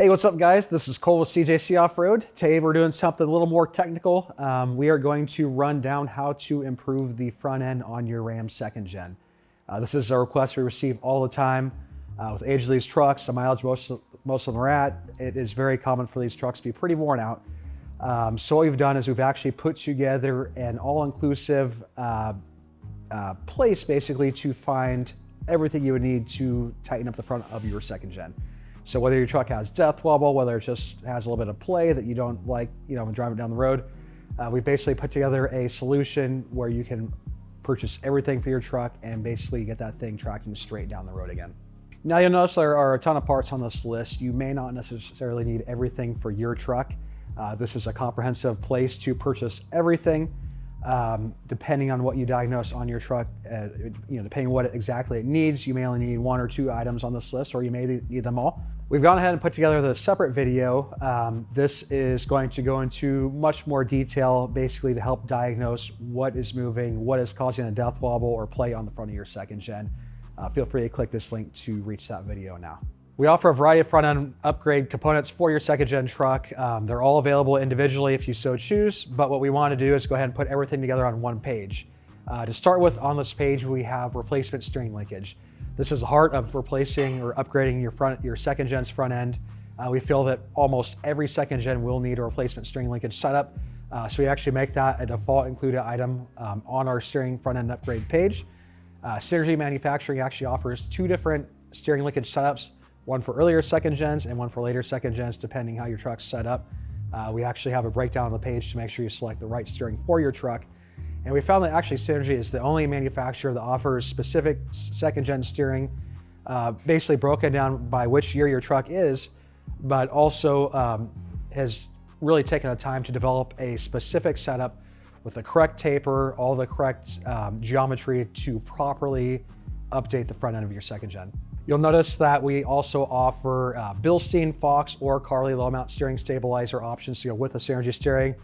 Hey, what's up guys? This is Cole with CJC Off-Road. Today we're doing something a little more technical. We are going to run down how to improve the front end on your Ram 2nd Gen. This is a request we receive all the time. With the age of these trucks, the mileage most of them are at, it is very common for these trucks to be pretty worn out. So what we've done is we've actually put together an all-inclusive place basically to find everything you would need to tighten up the front of your 2nd Gen. So whether your truck has death wobble, whether it just has a little bit of play that you don't like, when driving down the road, we basically put together a solution where you can purchase everything for your truck and basically get that thing tracking straight down the road again. Now you'll notice there are a ton of parts on this list. You may not necessarily need everything for your truck. This is a comprehensive place to purchase everything, depending on what you diagnose on your truck. Depending on what exactly it needs, you may only need 1 or 2 items on this list, or you may need them all. We've gone ahead and put together the separate video. This is going to go into much more detail, basically to help diagnose what is moving, what is causing a death wobble or play on the front of your 2nd Gen. Feel free to click this link to reach that video now. We offer a variety of front-end upgrade components for your 2nd Gen truck. They're all available individually if you so choose, but what we want to do is go ahead and put everything together on one page. To start with, on this page, we have replacement steering linkage. This is the heart of replacing or upgrading your 2nd Gen's front end. We feel that almost every 2nd Gen will need a replacement steering linkage setup. So we actually make that a default included item on our steering front end upgrade page. Synergy Manufacturing actually offers 2 different steering linkage setups, one for earlier 2nd Gens and one for later 2nd Gens, depending how your truck's set up. We actually have a breakdown on the page to make sure you select the right steering for your truck. And we found that actually Synergy is the only manufacturer that offers specific 2nd Gen steering, basically broken down by which year your truck is, but also has really taken the time to develop a specific setup with the correct taper, all the correct geometry to properly update the front end of your 2nd Gen. You'll notice that we also offer Bilstein, Fox, or Carli low mount steering stabilizer options to go with the Synergy steering.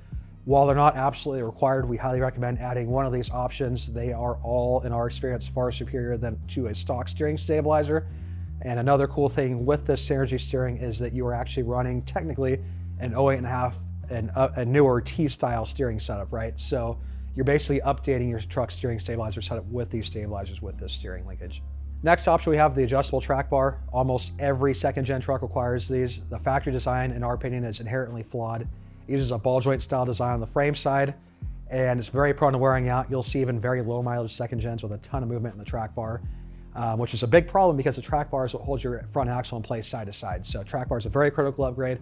While they're not absolutely required, we highly recommend adding one of these options. They are all, in our experience, far superior than to a stock steering stabilizer. And another cool thing with this Synergy steering is that you are actually running technically an 08.5 and a newer T-style steering setup, right? So you're basically updating your truck steering stabilizer setup with these stabilizers with this steering linkage. Next option, we have the adjustable track bar. Almost every 2nd Gen truck requires these. The factory design, in our opinion, is inherently flawed. It uses a ball joint style design on the frame side, and it's very prone to wearing out. You'll see even very low mileage 2nd Gens with a ton of movement in the track bar, which is a big problem because the track bar is what holds your front axle in place side to side. So track bar is a very critical upgrade.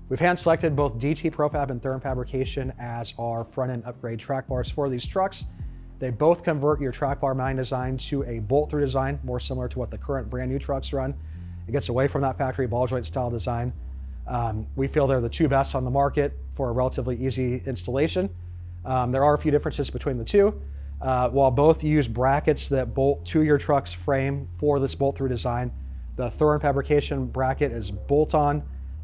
We've hand selected both DT Pro Fab and Thuren fabrication as our front end upgrade track bars for these trucks. They both convert your track bar mounting design to a bolt through design, more similar to what the current brand new trucks run. It gets away from that factory ball joint style design. We feel they're the 2 best on the market for a relatively easy installation. There are a few differences between the 2. While both use brackets that bolt to your truck's frame for this bolt through design, the Thuren fabrication bracket is bolt on.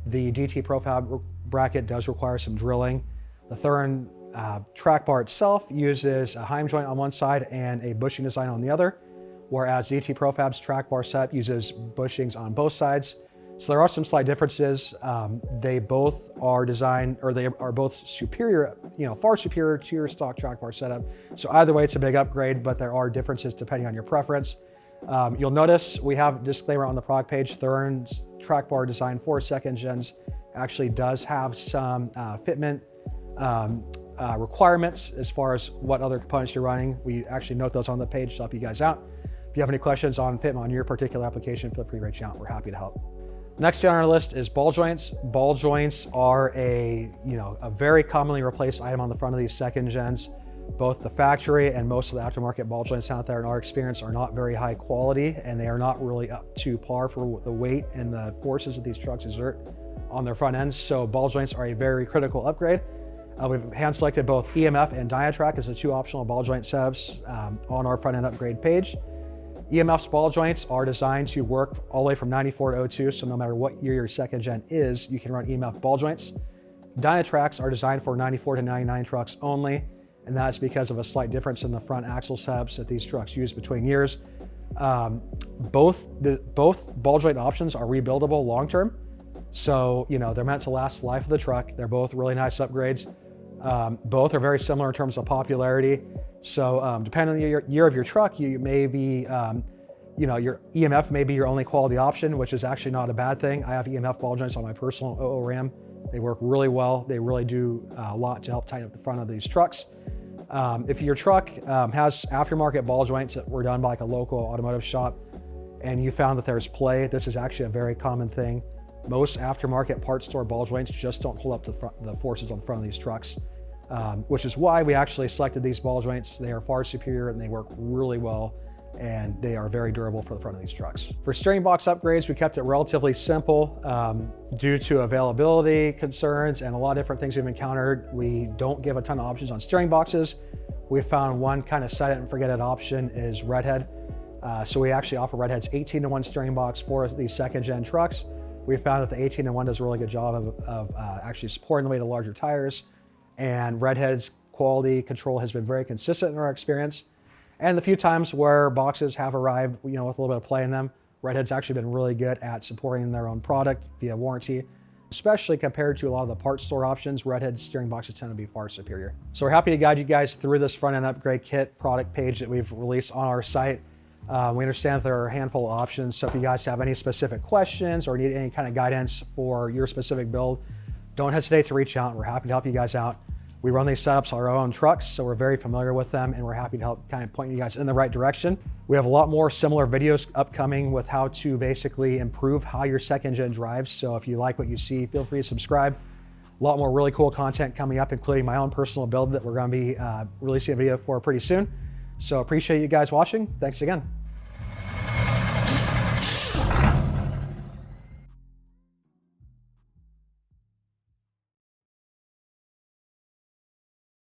The DT Pro Fab bracket does require some drilling. The Thuren track bar itself uses a Heim joint on one side and a bushing design on the other, whereas DT Pro Fab's track bar setup uses bushings on both sides. So there are some slight differences. They both are designed, or they are both superior, far superior to your stock track bar setup. So either way, it's a big upgrade, but there are differences depending on your preference. You'll notice we have a disclaimer on the product page. Thuren's track bar design for 2nd Gens actually does have some fitment requirements as far as what other components you're running. We actually note those on the page to help you guys out. If you have any questions on fitment on your particular application, feel free to reach out. We're happy to help. Next on our list is ball joints. Ball joints are a very commonly replaced item on the front of these 2nd Gens. Both the factory and most of the aftermarket ball joints out there, in our experience, are not very high quality, and they are not really up to par for the weight and the forces that these trucks exert on their front ends. So ball joints are a very critical upgrade. We've hand selected both EMF and Dynatrac as the 2 optional ball joint setups on our front end upgrade page. EMF's ball joints are designed to work all the way from 94 to 02, so no matter what year your 2nd Gen is, you can run EMF ball joints. Dynatracs are designed for 94 to 99 trucks only, and that's because of a slight difference in the front axle setups that these trucks use between years. Both ball joint options are rebuildable long-term. So, you know, they're meant to last the life of the truck. They're both really nice upgrades. Both are very similar in terms of popularity. So depending on the year of your truck, you may be, you know, your EMF may be your only quality option, which is actually not a bad thing. I have EMF ball joints on my personal 00 Ram. They work really well. They really do a lot to help tighten up the front of these trucks. If your truck has aftermarket ball joints that were done by like a local automotive shop and you found that there's play, this is actually a very common thing. Most aftermarket parts store ball joints just don't hold up to the forces on the front of these trucks, which is why we actually selected these ball joints. They are far superior and they work really well, and they are very durable for the front of these trucks. For steering box upgrades, we kept it relatively simple due to availability concerns and a lot of different things we've encountered. We don't give a ton of options on steering boxes. We found one kind of set it and forget it option is Redhead. So we actually offer Redhead's 18-to-1 steering box for these second gen trucks. We found that the 18-to-1 does a really good job of actually supporting the weight of larger tires, and Redhead's quality control has been very consistent in our experience. And the few times where boxes have arrived, you know, with a little bit of play in them, Redhead's actually been really good at supporting their own product via warranty, especially compared to a lot of the parts store options. Redhead's steering boxes tend to be far superior. So we're happy to guide you guys through this front end upgrade kit product page that we've released on our site. We understand there are a handful of options, so if you guys have any specific questions or need any kind of guidance for your specific build, don't hesitate to reach out. We're happy to help you guys out. We run these setups on our own trucks, so we're very familiar with them, and we're happy to help kind of point you guys in the right direction. We have a lot more similar videos upcoming with how to basically improve how your second gen drives. So if you like what you see, feel free to subscribe. A lot more really cool content coming up, including my own personal build that we're going to be releasing a video for pretty soon. So appreciate you guys watching. Thanks again.